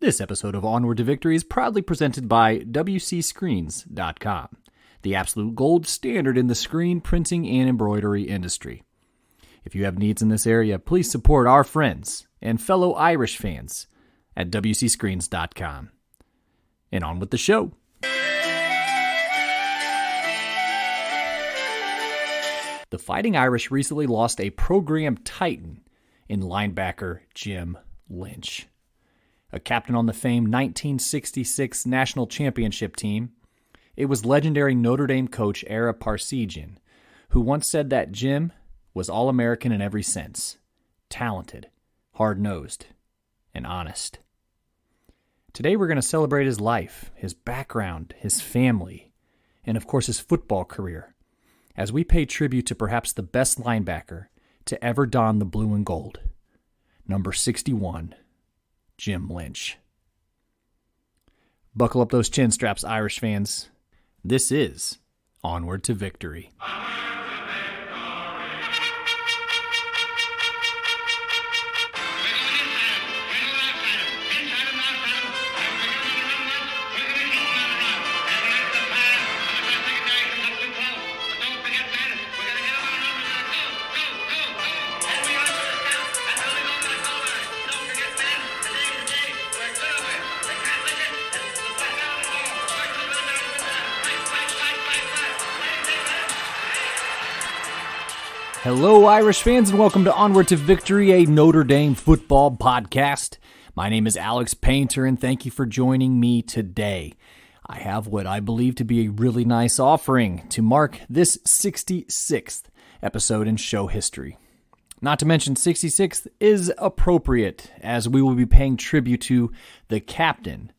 This episode of Onward to Victory is proudly presented by WCScreens.com, the absolute gold standard in the screen printing and embroidery industry. If you have needs in this area, please support our friends and fellow Irish fans at WCScreens.com. And on with the show. The Fighting Irish recently lost a program titan in linebacker Jim Lynch. A captain on the famed 1966 national championship team, it was legendary Notre Dame coach Ara Parseghian, who once said that Jim was All-American in every sense, talented, hard-nosed, and honest. Today we're going to celebrate his life, his background, his family, and of course his football career, as we pay tribute to perhaps the best linebacker to ever don the blue and gold, number 61, Jim Lynch. Buckle up those chin straps, Irish fans. This is Onward to Victory. Hello, Irish fans, and welcome to Onward to Victory, a Notre Dame football podcast. My name is Alex Painter, and thank you for joining me today. I have what I believe to be a really nice offering to mark this 66th episode in show history. Not to mention 66th is appropriate, as we will be paying tribute to the captain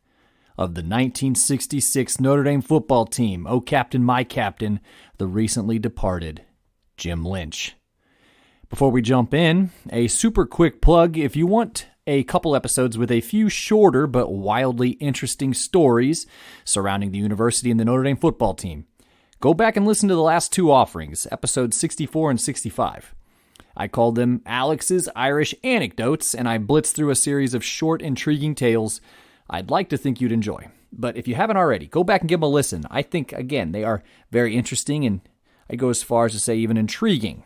of the 1966 Notre Dame football team. Oh, captain, my captain, the recently departed Jim Lynch. Before we jump in, a super quick plug. If you want a couple episodes with a few shorter but wildly interesting stories surrounding the university and the Notre Dame football team, go back and listen to the last two offerings, episodes 64 and 65. I called them Alex's Irish Anecdotes, and I blitzed through a series of short, intriguing tales I'd like to think you'd enjoy. But if you haven't already, go back and give them a listen. I think, again, they are very interesting, and I go as far as to say even intriguing.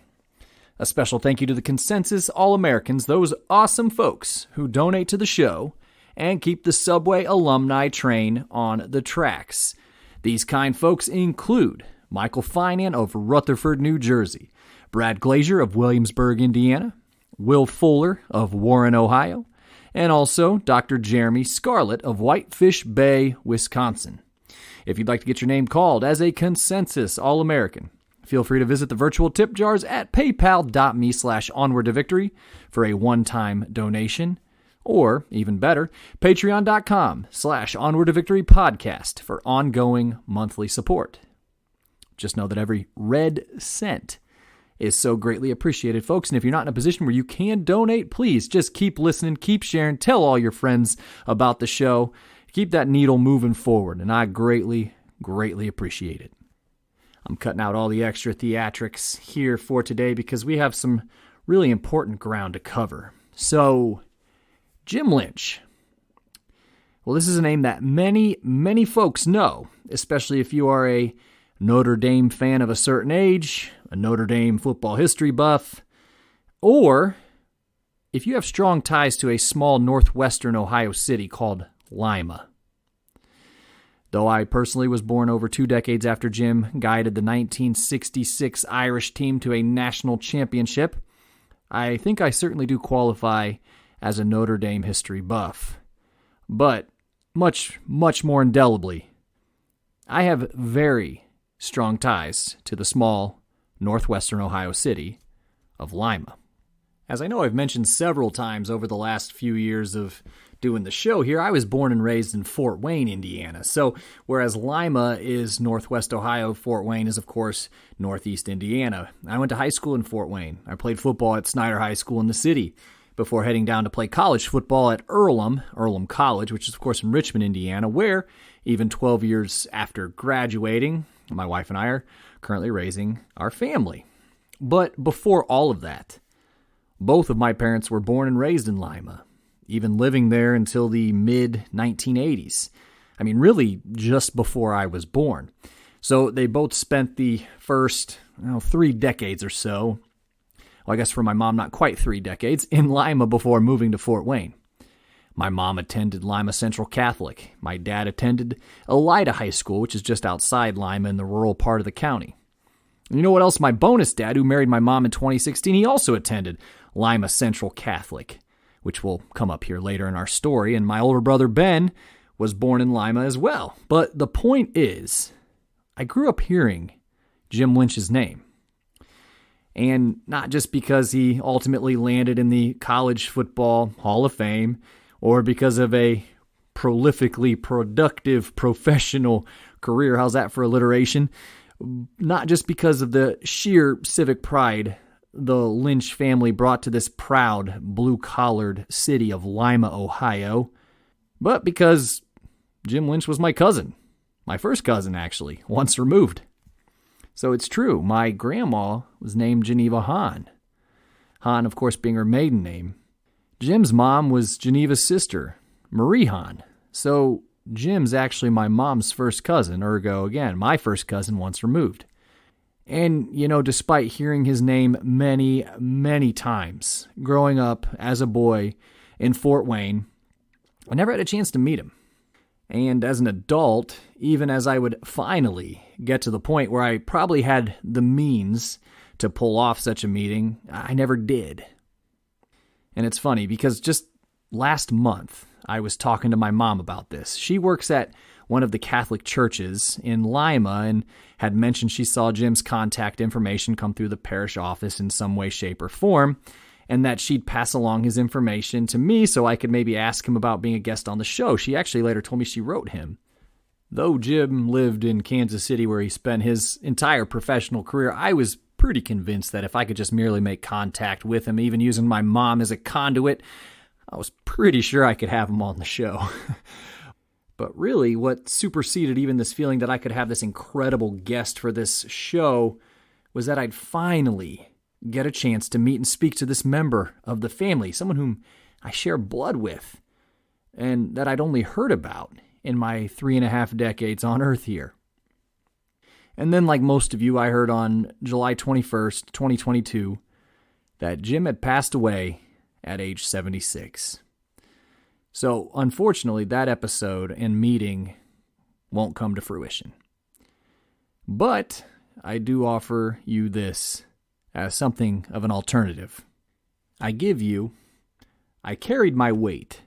A special thank you to the Consensus All-Americans, those awesome folks who donate to the show and keep the Subway alumni train on the tracks. These kind folks include Michael Finan of Rutherford, New Jersey, Brad Glazier of Williamsburg, Indiana, Will Fuller of Warren, Ohio, and also Dr. Jeremy Scarlett of Whitefish Bay, Wisconsin. If you'd like to get your name called as a Consensus All-American, feel free to visit the virtual tip jars at paypal.me/onwardtovictory for a one-time donation, or, even better, patreon.com/onwardtovictory podcast for ongoing monthly support. Just know that every red cent is so greatly appreciated, folks, and if you're not in a position where you can donate, please just keep listening, keep sharing, tell all your friends about the show, keep that needle moving forward, and I greatly, greatly appreciate it. I'm cutting out all the extra theatrics here for today because we have some really important ground to cover. So, Jim Lynch. Well, this is a name that many, many folks know, especially if you are a Notre Dame fan of a certain age, a Notre Dame football history buff, or if you have strong ties to a small northwestern Ohio city called Lima. Though I personally was born over 2 decades after Jim guided the 1966 Irish team to a national championship, I think I certainly do qualify as a Notre Dame history buff. But much, much more indelibly, I have very strong ties to the small northwestern Ohio city of Lima. As I know I've mentioned several times over the last few years of doing the show here, I was born and raised in Fort Wayne, Indiana. So whereas Lima is northwest Ohio, Fort Wayne is, of course, northeast Indiana. I went to high school in Fort Wayne. I played football at Snyder High School in the city before heading down to play college football at Earlham College, which is, of course, in Richmond, Indiana, where even 12 years after graduating, my wife and I are currently raising our family. But before all of that, both of my parents were born and raised in Lima. even living there until the mid-1980s. I mean, really just before I was born. So they both spent the first 3 decades or so, well, I guess for my mom, not quite 3 decades, in Lima before moving to Fort Wayne. My mom attended Lima Central Catholic. My dad attended Elida High School, which is just outside Lima in the rural part of the county. And you know what else? My bonus dad, who married my mom in 2016, he also attended Lima Central Catholic, which will come up here later in our story. And my older brother, Ben, was born in Lima as well. But the point is, I grew up hearing Jim Lynch's name. And not just because he ultimately landed in the College Football Hall of Fame, or because of a prolifically productive professional career. How's that for alliteration? Not just because of the sheer civic pride the Lynch family brought to this proud, blue-collared city of Lima, Ohio, but because Jim Lynch was my cousin. My first cousin, actually, once removed. So it's true, my grandma was named Geneva Hahn. Hahn, of course, being her maiden name. Jim's mom was Geneva's sister, Marie Hahn. So Jim's actually my mom's first cousin, ergo, again, my first cousin once removed. And, despite hearing his name many, many times growing up as a boy in Fort Wayne, I never had a chance to meet him. And as an adult, even as I would finally get to the point where I probably had the means to pull off such a meeting, I never did. And it's funny because just last month, I was talking to my mom about this. She works at one of the Catholic churches in Lima and had mentioned she saw Jim's contact information come through the parish office in some way, shape, or form, and that she'd pass along his information to me so I could maybe ask him about being a guest on the show. She actually later told me she wrote him. Though Jim lived in Kansas City where he spent his entire professional career, I was pretty convinced that if I could just merely make contact with him, even using my mom as a conduit, I was pretty sure I could have him on the show. But really, what superseded even this feeling that I could have this incredible guest for this show was that I'd finally get a chance to meet and speak to this member of the family, someone whom I share blood with, and that I'd only heard about in my 3.5 decades on Earth here. And then, like most of you, I heard on July 21st, 2022, that Jim had passed away at age 76. So, unfortunately, that episode and meeting won't come to fruition. But I do offer you this as something of an alternative. I carried my weight,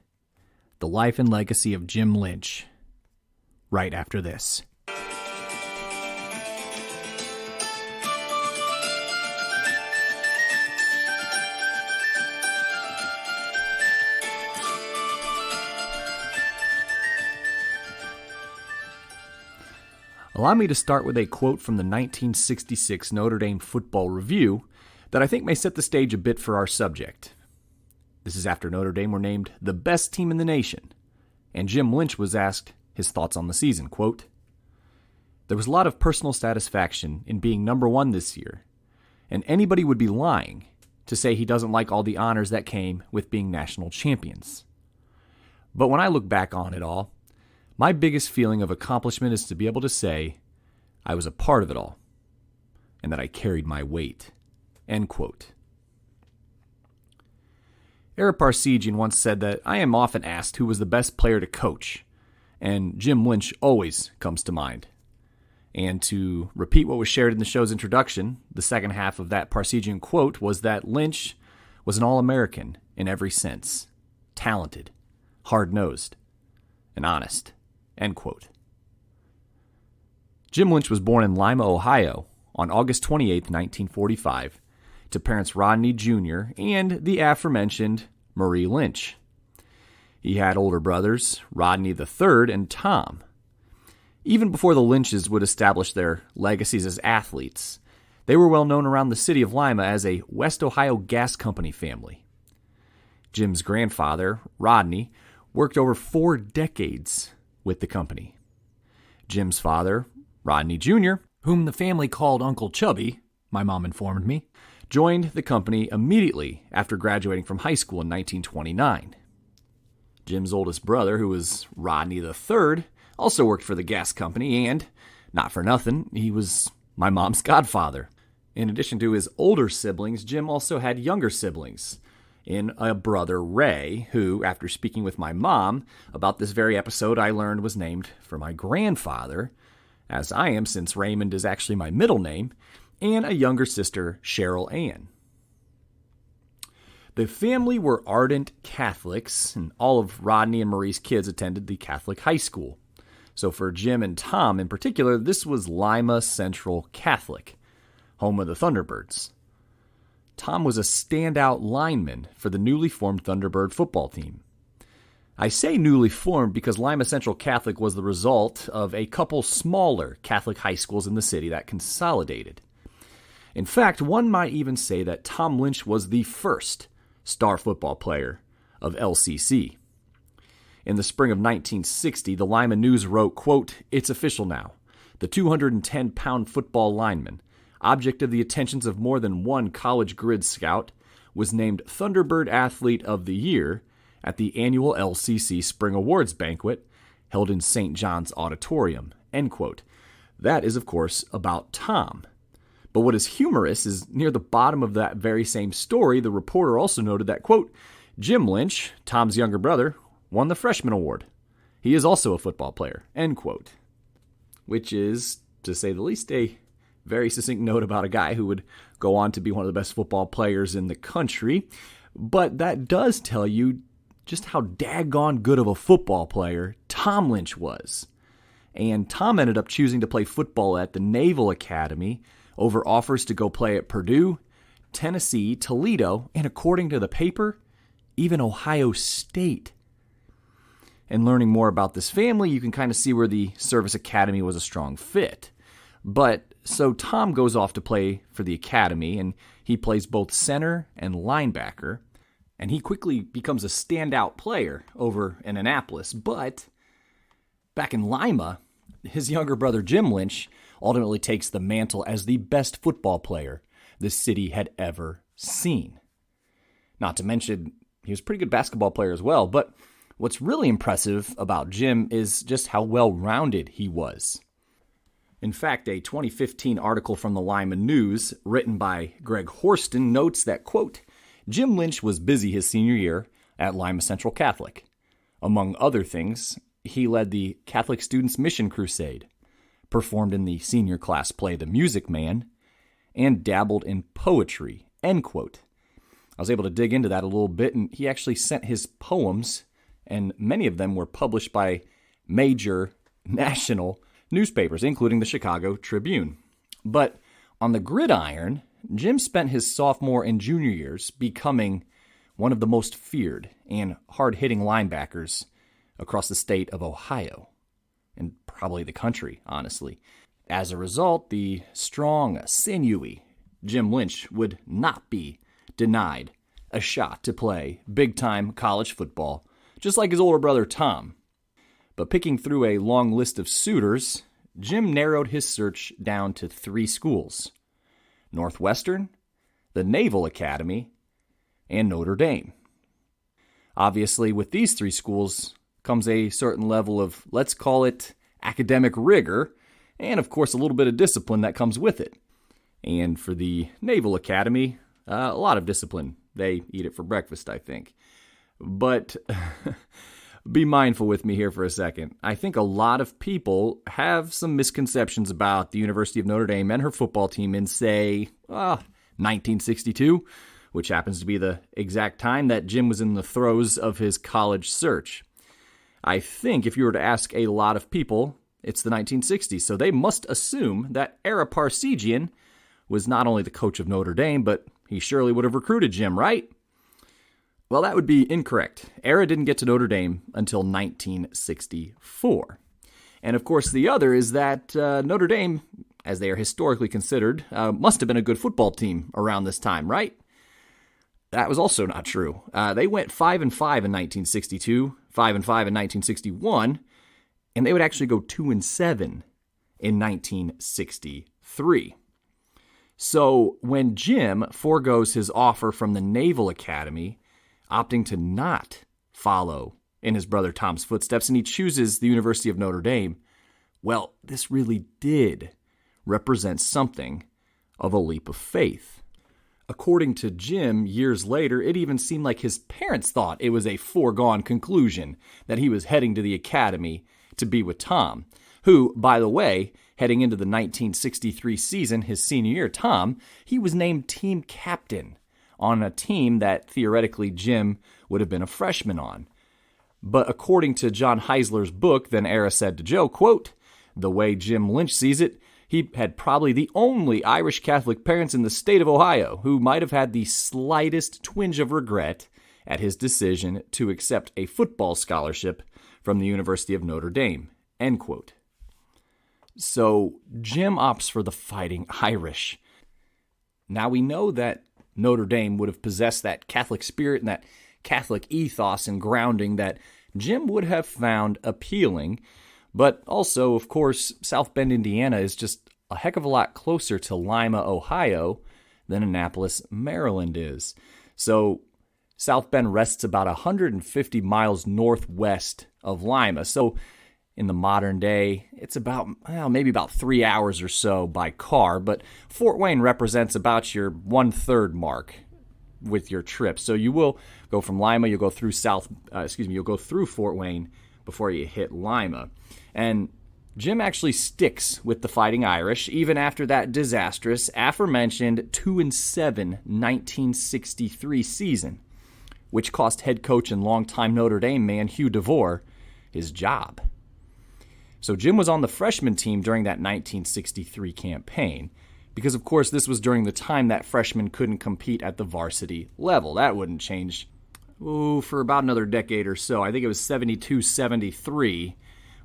the life and legacy of Jim Lynch, right after this. Allow me to start with a quote from the 1966 Notre Dame Football Review that I think may set the stage a bit for our subject. This is after Notre Dame were named the best team in the nation, and Jim Lynch was asked his thoughts on the season. Quote, "There was a lot of personal satisfaction in being number one this year, and anybody would be lying to say he doesn't like all the honors that came with being national champions. But when I look back on it all, my biggest feeling of accomplishment is to be able to say I was a part of it all and that I carried my weight." End quote. Ara Parseghian once said that I am often asked who was the best player to coach, and Jim Lynch always comes to mind. And to repeat what was shared in the show's introduction, the second half of that Parseghian quote was that Lynch was an All-American in every sense, talented, hard-nosed, and honest. End quote. Jim Lynch was born in Lima, Ohio on August 28, 1945, to parents Rodney Jr. and the aforementioned Marie Lynch. He had older brothers, Rodney III and Tom. Even before the Lynches would establish their legacies as athletes, they were well known around the city of Lima as a West Ohio Gas Company family. Jim's grandfather, Rodney, worked over 4 decades with the company. Jim's father, Rodney Jr., whom the family called Uncle Chubby, my mom informed me, joined the company immediately after graduating from high school in 1929. Jim's oldest brother, who was Rodney III, also worked for the gas company, and, not for nothing, he was my mom's godfather. In addition to his older siblings, Jim also had younger siblings, in a brother, Ray, who, after speaking with my mom about this very episode, I learned was named for my grandfather, as I am, since Raymond is actually my middle name, and a younger sister, Cheryl Ann. The family were ardent Catholics, and all of Rodney and Marie's kids attended the Catholic high school. So for Jim and Tom in particular, this was Lima Central Catholic, home of the Thunderbirds. Tom was a standout lineman for the newly formed Thunderbird football team. I say newly formed because Lima Central Catholic was the result of a couple smaller Catholic high schools in the city that consolidated. In fact, one might even say that Tom Lynch was the first star football player of LCC. In the spring of 1960, the Lima News wrote, quote, "It's official now. The 210-pound football lineman, object of the attentions of more than one college grid scout, was named Thunderbird Athlete of the Year at the annual LCC Spring Awards banquet held in St. John's Auditorium," end quote. That is, of course, about Tom. But what is humorous is near the bottom of that very same story, the reporter also noted that, quote, "Jim Lynch, Tom's younger brother, won the freshman award. He is also a football player," end quote. Which is, to say the least, a very succinct note about a guy who would go on to be one of the best football players in the country. But that does tell you just how daggone good of a football player Tom Lynch was. And Tom ended up choosing to play football at the Naval Academy over offers to go play at Purdue, Tennessee, Toledo, and according to the paper, even Ohio State. And learning more about this family, you can kind of see where the service academy was a strong fit. But so Tom goes off to play for the academy, and he plays both center and linebacker, and he quickly becomes a standout player over in Annapolis. But back in Lima, his younger brother Jim Lynch ultimately takes the mantle as the best football player the city had ever seen. Not to mention, he was a pretty good basketball player as well, but what's really impressive about Jim is just how well-rounded he was. In fact, a 2015 article from the Lima News, written by Greg Horston, notes that, quote, "Jim Lynch was busy his senior year at Lima Central Catholic. Among other things, he led the Catholic Students Mission Crusade, performed in the senior class play The Music Man, and dabbled in poetry," end quote. I was able to dig into that a little bit, and he actually sent his poems, and many of them were published by major national newspapers, including the Chicago Tribune. But on the gridiron, Jim spent his sophomore and junior years becoming one of the most feared and hard-hitting linebackers across the state of Ohio, and probably the country, honestly. As a result, the strong, sinewy Jim Lynch would not be denied a shot to play big-time college football, just like his older brother Tom. But picking through a long list of suitors, Jim narrowed his search down to 3 schools: Northwestern, the Naval Academy, and Notre Dame. Obviously, with these 3 schools comes a certain level of, let's call it, academic rigor, and of course a little bit of discipline that comes with it. And for the Naval Academy, a lot of discipline. They eat it for breakfast, I think. But be mindful with me here for a second. I think a lot of people have some misconceptions about the University of Notre Dame and her football team in, say, 1962, which happens to be the exact time that Jim was in the throes of his college search. I think if you were to ask a lot of people, it's the 1960s, so they must assume that Ara Parsegian was not only the coach of Notre Dame, but he surely would have recruited Jim, right? Well, that would be incorrect. Ara didn't get to Notre Dame until 1964. And of course, the other is that Notre Dame, as they are historically considered, must have been a good football team around this time, right? That was also not true. They went 5-5 in 1962, 5-5 in 1961, and they would actually go 2-7 in 1963. So when Jim forgoes his offer from the Naval Academy, opting to not follow in his brother Tom's footsteps, and he chooses the University of Notre Dame, well, this really did represent something of a leap of faith. According to Jim, years later, it even seemed like his parents thought it was a foregone conclusion that he was heading to the academy to be with Tom, who, by the way, heading into the 1963 season, his senior year, Tom, he was named team captain on a team that theoretically Jim would have been a freshman on. But according to John Heisler's book, Then Era Said to Joe, quote, the way Jim Lynch sees it, he had probably the only Irish Catholic parents in the state of Ohio who might have had the slightest twinge of regret at his decision to accept a football scholarship from the University of Notre Dame, end quote. So Jim opts for the Fighting Irish. Now we know that Notre Dame would have possessed that Catholic spirit and that Catholic ethos and grounding that Jim would have found appealing. But also, of course, South Bend, Indiana is just a heck of a lot closer to Lima, Ohio than Annapolis, Maryland is. So South Bend rests about 150 miles northwest of Lima. So in the modern day, it's about, maybe about 3 hours or so by car. But Fort Wayne represents about your 1/3 mark with your trip. So you will go from Lima, you'll go through you'll go through Fort Wayne before you hit Lima. And Jim actually sticks with the Fighting Irish even after that disastrous, aforementioned 2-7 1963 season, which cost head coach and longtime Notre Dame man Hugh DeVore his job. So Jim was on the freshman team during that 1963 campaign because, of course, this was during the time that freshmen couldn't compete at the varsity level. That wouldn't change for about another decade or so. I think it was 72-73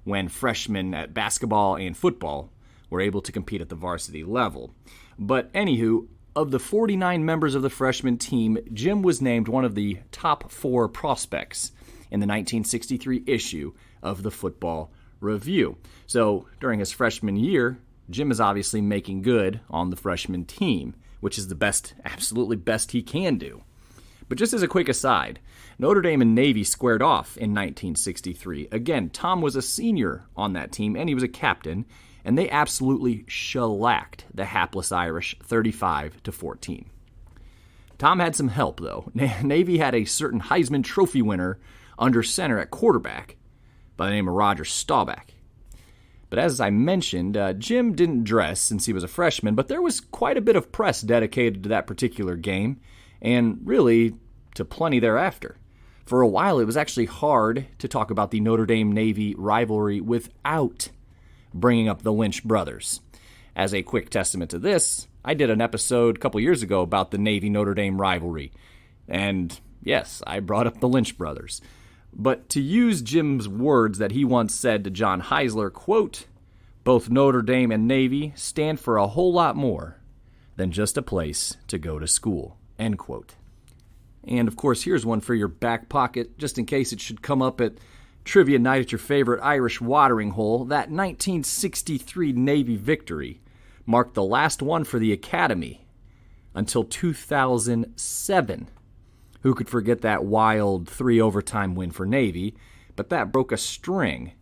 when freshmen at basketball and football were able to compete at the varsity level. But anywho, of the 49 members of the freshman team, Jim was named one of the top 4 prospects in the 1963 issue of the Football Review. So during his freshman year, Jim is obviously making good on the freshman team, which is the best, absolutely best he can do. But just as a quick aside, Notre Dame and Navy squared off in 1963. Again, Tom was a senior on that team, and he was a captain, and they absolutely shellacked the hapless Irish 35-14. Tom had some help, though. Navy had a certain Heisman Trophy winner under center at quarterback by the name of Roger Staubach. But as I mentioned, Jim didn't dress since he was a freshman, but there was quite a bit of press dedicated to that particular game, and really to plenty thereafter. For a while, it was actually hard to talk about the Notre Dame-Navy rivalry without bringing up the Lynch brothers. As a quick testament to this, I did an episode a couple years ago about the Navy-Notre Dame rivalry. And yes, I brought up the Lynch brothers. But to use Jim's words that he once said to John Heisler, quote, both Notre Dame and Navy stand for a whole lot more than just a place to go to school, end quote. And of course, here's one for your back pocket, just in case it should come up at trivia night at your favorite Irish watering hole. That 1963 Navy victory marked the last one for the Academy until 2007. Who could forget that wild 3-overtime win for Navy? But that broke a string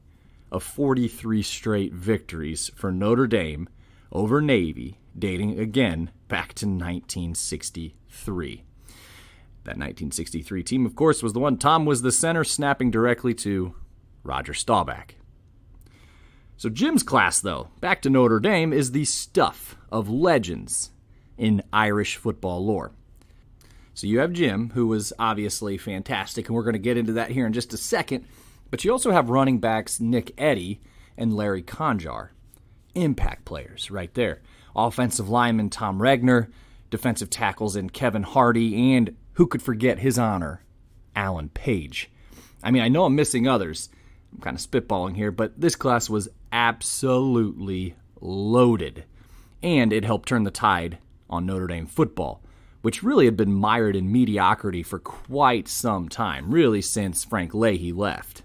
of 43 straight victories for Notre Dame over Navy, dating again back to 1963. That 1963 team, of course, was the one Tom was the center, snapping directly to Roger Staubach. So Jim's class, though, back to Notre Dame, is the stuff of legends in Irish football lore. So you have Jim, who was obviously fantastic, and we're going to get into that here in just a second, but you also have running backs Nick Eddy and Larry Conjar. Impact players right there. Offensive lineman Tom Regner, defensive tackles in Kevin Hardy, and who could forget his honor, Alan Page. I mean, I know I'm missing others. I'm kind of spitballing here, but this class was absolutely loaded. And it helped turn the tide on Notre Dame football, which really had been mired in mediocrity for quite some time, really since Frank Leahy left.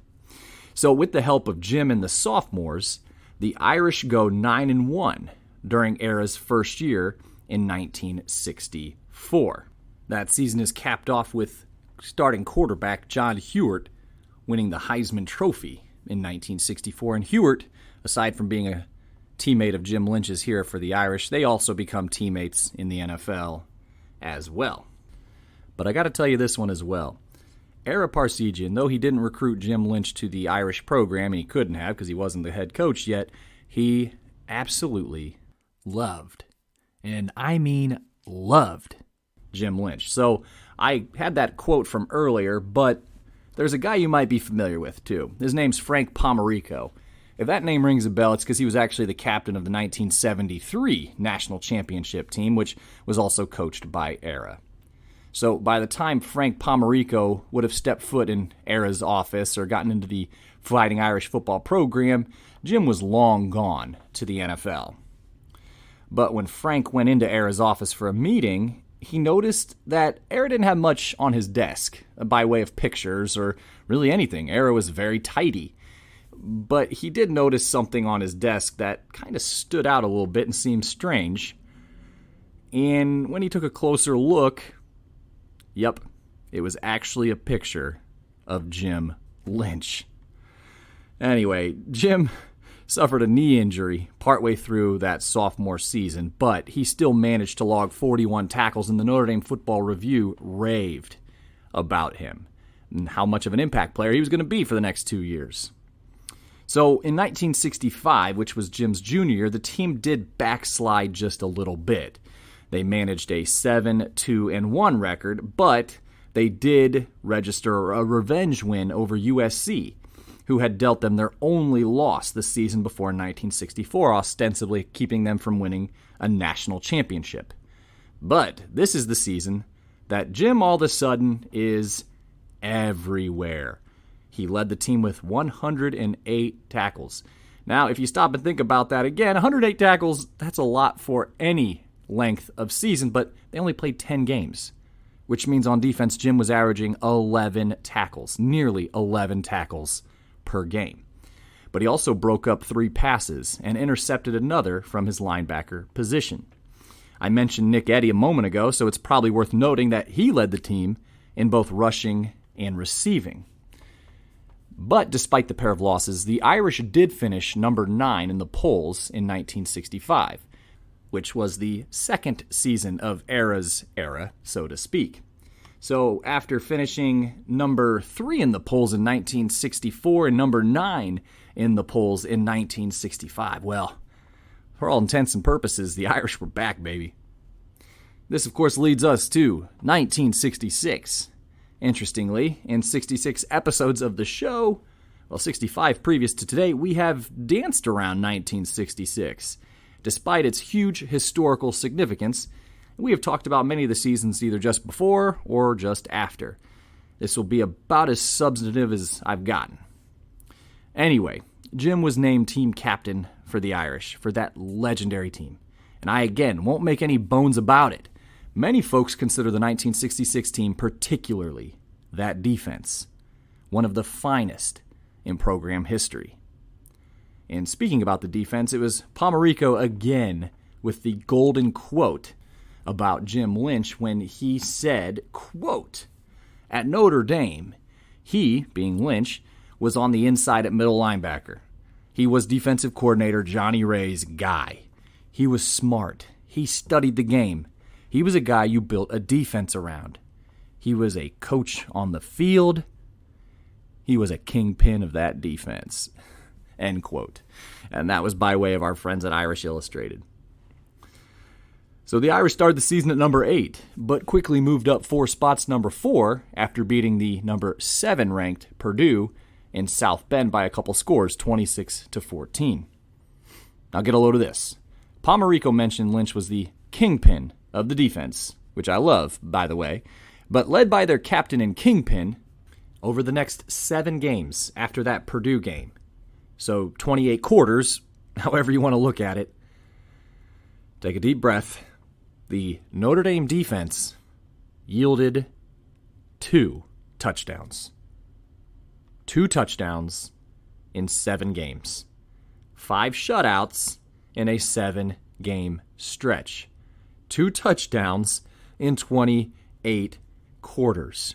So with the help of Jim and the sophomores, the Irish go 9-1 during Era's first year in 1964. That season is capped off with starting quarterback John Hewitt winning the Heisman Trophy in 1964. And Hewitt, aside from being a teammate of Jim Lynch's here for the Irish, they also become teammates in the NFL as well. But I got to tell you this one as well. Ara Parseghian, though he didn't recruit Jim Lynch to the Irish program, and he couldn't have because he wasn't the head coach yet, he absolutely loved, and I mean loved, Jim Lynch. So I had that quote from earlier, but there's a guy you might be familiar with, too. His name's Frank Pomarico. If that name rings a bell, it's because he was actually the captain of the 1973 National Championship team, which was also coached by Ara. So by the time Frank Pomarico would have stepped foot in Ara's office or gotten into the Fighting Irish football program, Jim was long gone to the NFL. But when Frank went into Ara's office for a meeting, he noticed that Ara didn't have much on his desk by way of pictures or really anything. Ara was very tidy. But he did notice something on his desk that kind of stood out a little bit and seemed strange. And when he took a closer look, yep, it was actually a picture of Jim Lynch. Anyway, Jim suffered a knee injury partway through that sophomore season, but he still managed to log 41 tackles, and the Notre Dame Football Review raved about him and how much of an impact player he was going to be for the next 2 years. So in 1965, which was Jim's junior year, the team did backslide just a little bit. They managed a 7-2-1 record, but they did register a revenge win over USC, who had dealt them their only loss the season before in 1964, ostensibly keeping them from winning a national championship. But this is the season that Jim all of a sudden is everywhere. He led the team with 108 tackles. Now, if you stop and think about that again, 108 tackles, that's a lot for any length of season, but they only played 10 games, which means on defense, Jim was averaging 11 tackles, nearly 11 tackles per game. But he also broke up 3 passes and intercepted another from his linebacker position. I mentioned Nick Eddy a moment ago, so it's probably worth noting that he led the team in both rushing and receiving. But despite the pair of losses, the Irish did finish number 9 in the polls in 1965, which was the second season of Ara's era, so to speak. So after finishing number 3 in the polls in 1964 and number 9 in the polls in 1965, well, for all intents and purposes, the Irish were back, baby. This, of course, leads us to 1966. Interestingly, in 66 episodes of the show, well, 65 previous to today, we have danced around 1966. Despite its huge historical significance, we have talked about many of the seasons either just before or just after. This will be about as substantive as I've gotten. Anyway, Jim was named team captain for the Irish, for that legendary team. And I, again, won't make any bones about it. Many folks consider the 1966 team, particularly that defense, one of the finest in program history. And speaking about the defense, it was Pomarico again with the golden quote about Jim Lynch when he said, quote, "At Notre Dame, he, being Lynch, was on the inside at middle linebacker. He was defensive coordinator Johnny Ray's guy. He was smart. He studied the game. He was a guy you built a defense around. He was a coach on the field. He was a kingpin of that defense." End quote. And that was by way of our friends at Irish Illustrated. So the Irish started the season at number 8, but quickly moved up 4 spots, number 4, after beating the number 7 ranked Purdue in South Bend by a couple scores, 26-14. Now get a load of this. Pomarico mentioned Lynch was the kingpin of the defense, which I love, by the way, but led by their captain and kingpin over the next 7 games after that Purdue game. So 28 quarters, however you want to look at it. Take a deep breath. The Notre Dame defense yielded 2 touchdowns. 2 touchdowns in 7 games. 5 shutouts in a 7-game stretch. 2 touchdowns in 28 quarters.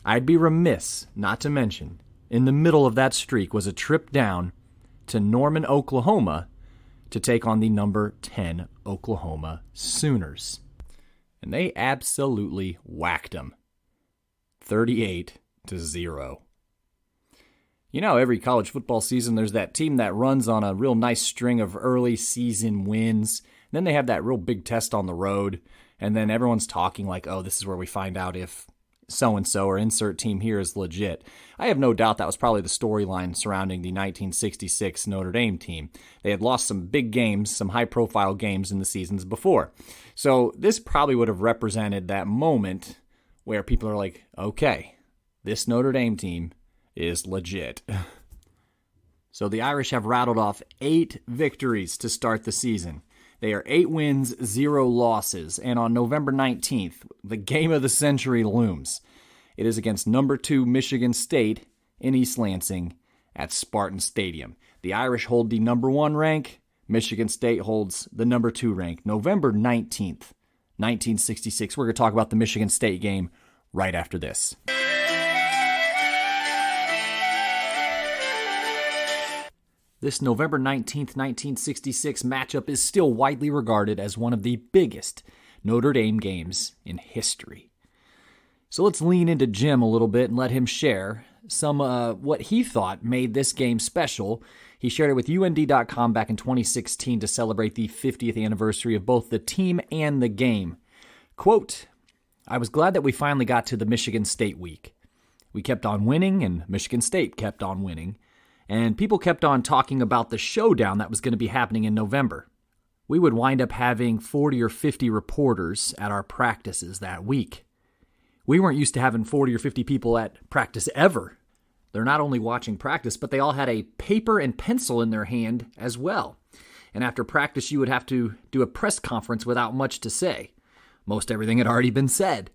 I'd be remiss not to mention in the middle of that streak was a trip down to Norman, Oklahoma to take on the number 10 Oklahoma Sooners. And they absolutely whacked them. 38-0. You know, every college football season, there's that team that runs on a real nice string of early season wins. Then they have that real big test on the road. And then everyone's talking like, oh, this is where we find out if so-and-so or insert team here is legit. I have no doubt that was probably the storyline surrounding the 1966 Notre Dame team. They had lost some big games, some high-profile games in the seasons before. So this probably would have represented that moment where people are like, okay, this Notre Dame team is legit. So the Irish have rattled off 8 victories to start the season. They are 8 wins, 0 losses, and on November 19th, the game of the century looms. It is against number 2 Michigan State in East Lansing at Spartan Stadium. The Irish hold the number 1 rank. Michigan State holds the number 2 rank. November 19th, 1966. We're going to talk about the Michigan State game right after this. This November 19th, 1966 matchup is still widely regarded as one of the biggest Notre Dame games in history. So let's lean into Jim a little bit and let him share some what he thought made this game special. He shared it with UND.com back in 2016 to celebrate the 50th anniversary of both the team and the game. Quote, "I was glad that we finally got to the Michigan State week. We kept on winning and Michigan State kept on winning. And people kept on talking about the showdown that was going to be happening in November. We would wind up having 40 or 50 reporters at our practices that week. We weren't used to having 40 or 50 people at practice ever. They're not only watching practice, but they all had a paper and pencil in their hand as well. And after practice, you would have to do a press conference without much to say. Most everything had already been said.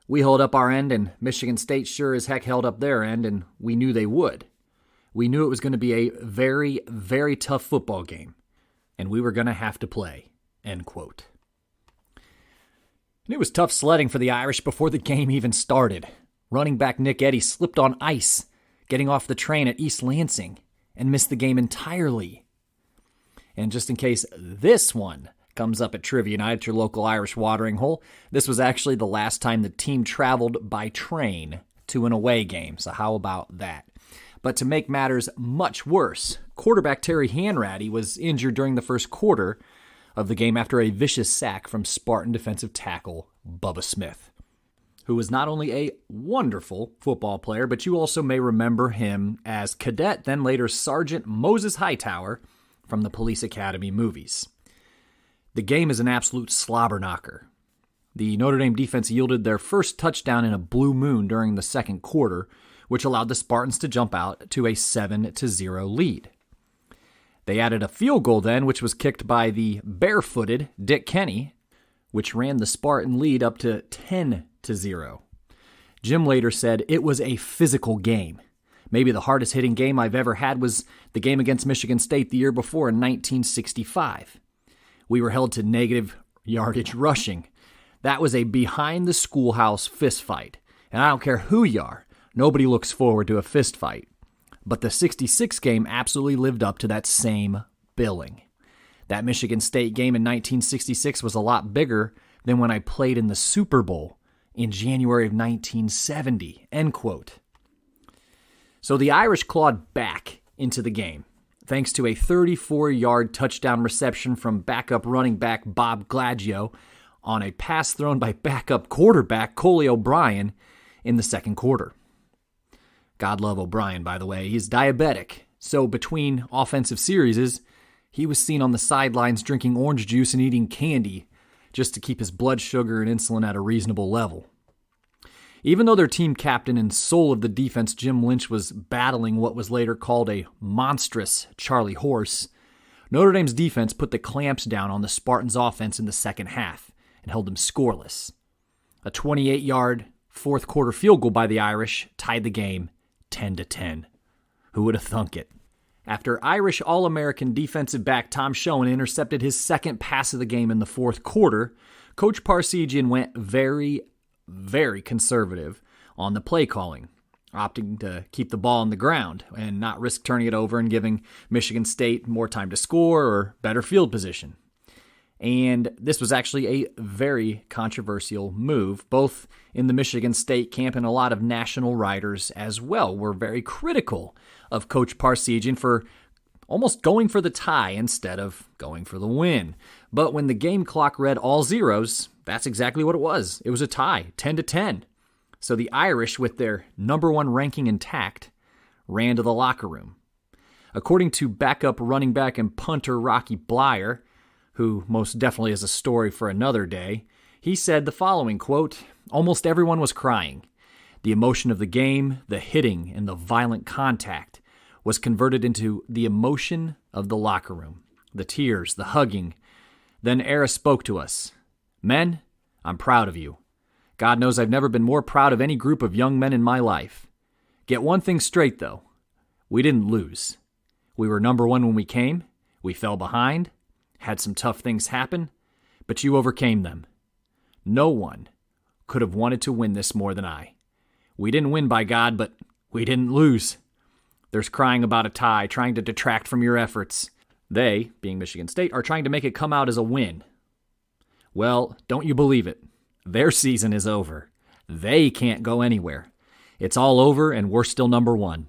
We held up our end, and Michigan State sure as heck held up their end, and we knew they would. We knew it was going to be a very, very tough football game, and we were going to have to play." End quote. And it was tough sledding for the Irish before the game even started. Running back Nick Eddy slipped on ice, getting off the train at East Lansing, and missed the game entirely. And just in case this one comes up at Trivia Night at your local Irish watering hole, this was actually the last time the team traveled by train to an away game, so how about that? But to make matters much worse, quarterback Terry Hanratty was injured during the first quarter of the game after a vicious sack from Spartan defensive tackle Bubba Smith, who was not only a wonderful football player, but you also may remember him as Cadet, then later Sergeant Moses Hightower from the Police Academy movies. The game is an absolute slobber knocker. The Notre Dame defense yielded their first touchdown in a blue moon during the second quarter, which allowed the Spartans to jump out to a 7-0 lead. They added a field goal then, which was kicked by the barefooted Dick Kenny, which ran the Spartan lead up to 10-0. Jim later said, "It was a physical game. Maybe the hardest hitting game I've ever had was the game against Michigan State the year before in 1965. We were held to negative yardage rushing. That was a behind-the-schoolhouse fistfight. And I don't care who you are, nobody looks forward to a fistfight. But the 66 game absolutely lived up to that same billing. That Michigan State game in 1966 was a lot bigger than when I played in the Super Bowl in January of 1970, end quote. So the Irish clawed back into the game, thanks to a 34-yard touchdown reception from backup running back Bob Gladio on a pass thrown by backup quarterback Coley O'Brien in the second quarter. God love O'Brien, by the way. He's diabetic, so between offensive series, he was seen on the sidelines drinking orange juice and eating candy just to keep his blood sugar and insulin at a reasonable level. Even though their team captain and soul of the defense, Jim Lynch, was battling what was later called a monstrous Charlie horse, Notre Dame's defense put the clamps down on the Spartans' offense in the second half and held them scoreless. A 28-yard fourth quarter field goal by the Irish tied the game 10-10. Who would have thunk it? After Irish All-American defensive back Tom Schoen intercepted his second pass of the game in the fourth quarter, Coach Parsegian went very, very conservative on the play calling. opting to keep the ball on the ground and not risk turning it over and giving Michigan State more time to score or better field position. And this was actually a very controversial move, both in the Michigan State camp and a lot of national writers as well were very critical of Coach Parseghian for almost going for the tie instead of going for the win. But when the game clock read all zeros, that's exactly what it was. It was a tie, 10-10. So the Irish, with their number one ranking intact, ran to the locker room. According to backup running back and punter Rocky Blyer, who most definitely is a story for another day, he said the following, quote, "Almost everyone was crying. The emotion of the game, the hitting, and the violent contact was converted into the emotion of the locker room, the tears, the hugging. Then Era spoke to us. 'Men, I'm proud of you. God knows I've never been more proud of any group of young men in my life. Get one thing straight, though. We didn't lose. We were number one when we came. We fell behind, had some tough things happen, but you overcame them. No one could have wanted to win this more than I. We didn't win, by God, but we didn't lose. There's crying about a tie, trying to detract from your efforts. They, being Michigan State, are trying to make it come out as a win. Well, don't you believe it? Their season is over. They can't go anywhere. It's all over, and we're still number one.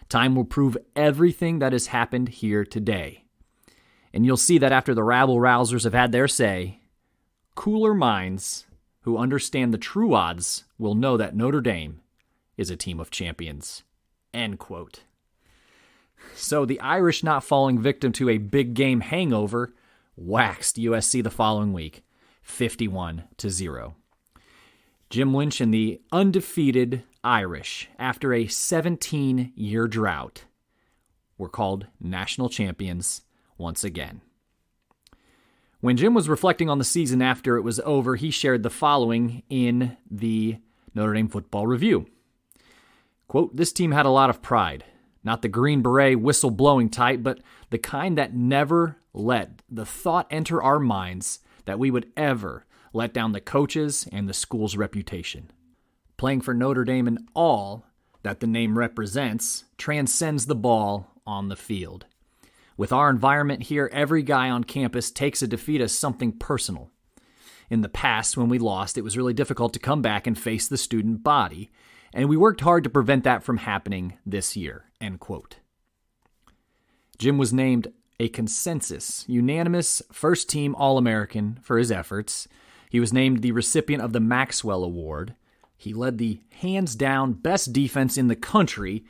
Time will prove everything that has happened here today. And you'll see that after the rabble-rousers have had their say, cooler minds who understand the true odds will know that Notre Dame is a team of champions." End quote. So the Irish, not falling victim to a big game hangover, waxed USC the following week, 51-0. Jim Lynch and the undefeated Irish, after a 17-year drought, were called national champions once again. When Jim was reflecting on the season after it was over, he shared the following in the Notre Dame Football Review. Quote, "This team had a lot of pride. Not the Green Beret whistle-blowing type, but the kind that never let the thought enter our minds that we would ever let down the coaches and the school's reputation. Playing for Notre Dame and all that the name represents transcends the ball on the field. With our environment here, every guy on campus takes a defeat as something personal. In the past, when we lost, it was really difficult to come back and face the student body, and we worked hard to prevent that from happening this year." End quote. Jim was named a consensus, unanimous first-team All-American for his efforts. He was named the recipient of the Maxwell Award. He led the hands-down best defense in the country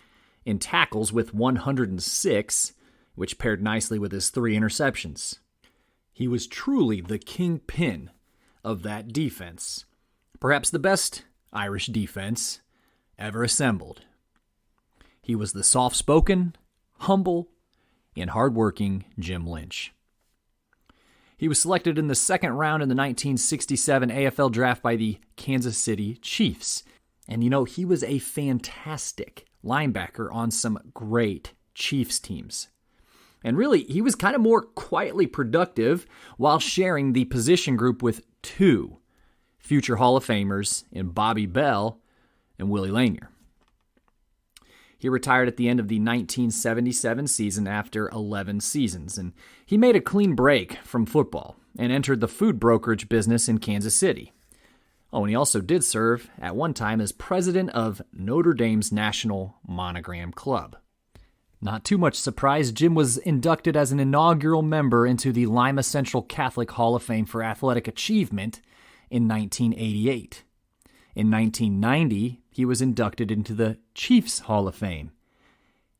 in tackles with 106, which paired nicely with his 3 interceptions. He was truly the kingpin of that defense, perhaps the best Irish defense ever assembled. He was the soft-spoken, humble, and hardworking Jim Lynch. He was selected in the second round in the 1967 AFL draft by the Kansas City Chiefs. And he was a fantastic linebacker on some great Chiefs teams. And really, he was kind of more quietly productive while sharing the position group with 2 future Hall of Famers in Bobby Bell and Willie Lanier. He retired at the end of the 1977 season after 11 seasons, and he made a clean break from football and entered the food brokerage business in Kansas City. Oh, and he also did serve at one time as president of Notre Dame's National Monogram Club. Not too much surprise, Jim was inducted as an inaugural member into the Lima Central Catholic Hall of Fame for Athletic Achievement in 1988. In 1990, he was inducted into the Chiefs Hall of Fame.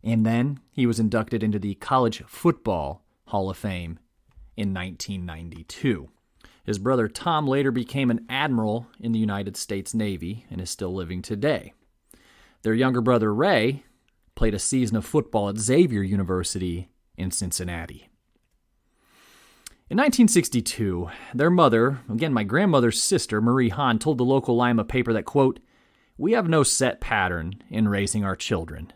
And then he was inducted into the College Football Hall of Fame in 1992. His brother Tom later became an admiral in the United States Navy and is still living today. Their younger brother Ray played a season of football at Xavier University in Cincinnati. In 1962, their mother, again my grandmother's sister, Marie Hahn, told the local Lima paper that, quote, "We have no set pattern in raising our children.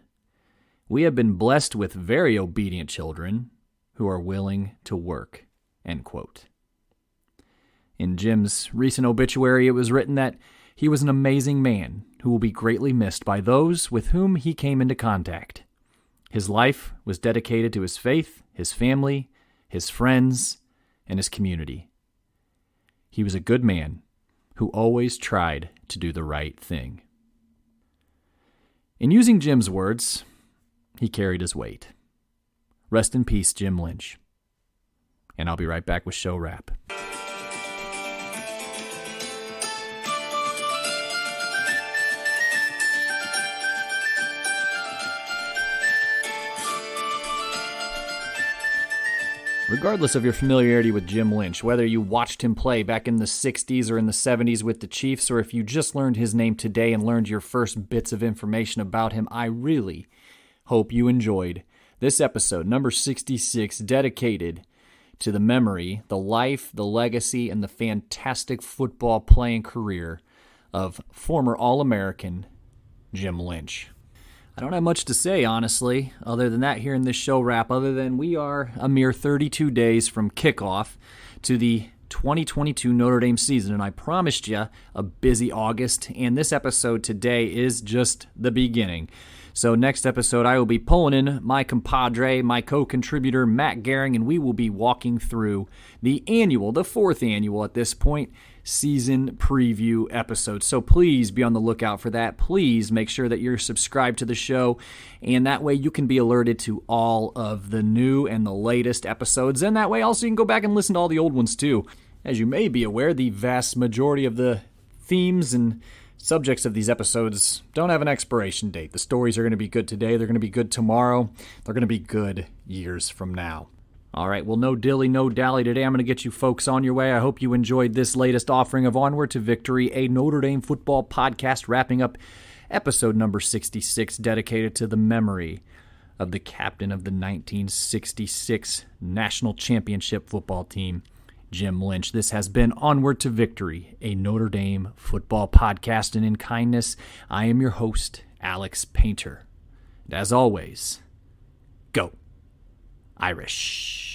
We have been blessed with very obedient children who are willing to work," end quote. In Jim's recent obituary, it was written that He was an amazing man who will be greatly missed by those with whom he came into contact. His life was dedicated to his faith, his family, his friends, and his community. He was a good man who always tried to do the right thing. In using Jim's words, he carried his weight. Rest in peace, Jim Lynch. And I'll be right back with show wrap. Regardless of your familiarity with Jim Lynch, whether you watched him play back in the 60s or in the 70s with the Chiefs, or if you just learned his name today and learned your first bits of information about him, I really hope you enjoyed this episode, number 66, dedicated to the memory, the life, the legacy, and the fantastic football playing career of former All-American Jim Lynch. I don't have much to say, honestly, other than that here in this show wrap, other than we are a mere 32 days from kickoff to the 2022 Notre Dame season, and I promised you a busy August, and this episode today is just the beginning. So next episode, I will be pulling in my compadre, my co-contributor, Matt Gehring, and we will be walking through the fourth annual at this point, season preview episode. So please be on the lookout for that. Please make sure that you're subscribed to the show, and that way you can be alerted to all of the new and the latest episodes, and that way also you can go back and listen to all the old ones too. As you may be aware, the vast majority of the themes and subjects of these episodes don't have an expiration date. The stories are going to be good today, they're going to be good tomorrow, they're going to be good years from now. All right, well, no dilly, no dally today. I'm going to get you folks on your way. I hope you enjoyed this latest offering of Onward to Victory, a Notre Dame football podcast, wrapping up episode number 66, dedicated to the memory of the captain of the 1966 National Championship football team, Jim Lynch. This has been Onward to Victory, a Notre Dame football podcast, and in kindness, I am your host, Alex Painter. And as always, go Irish.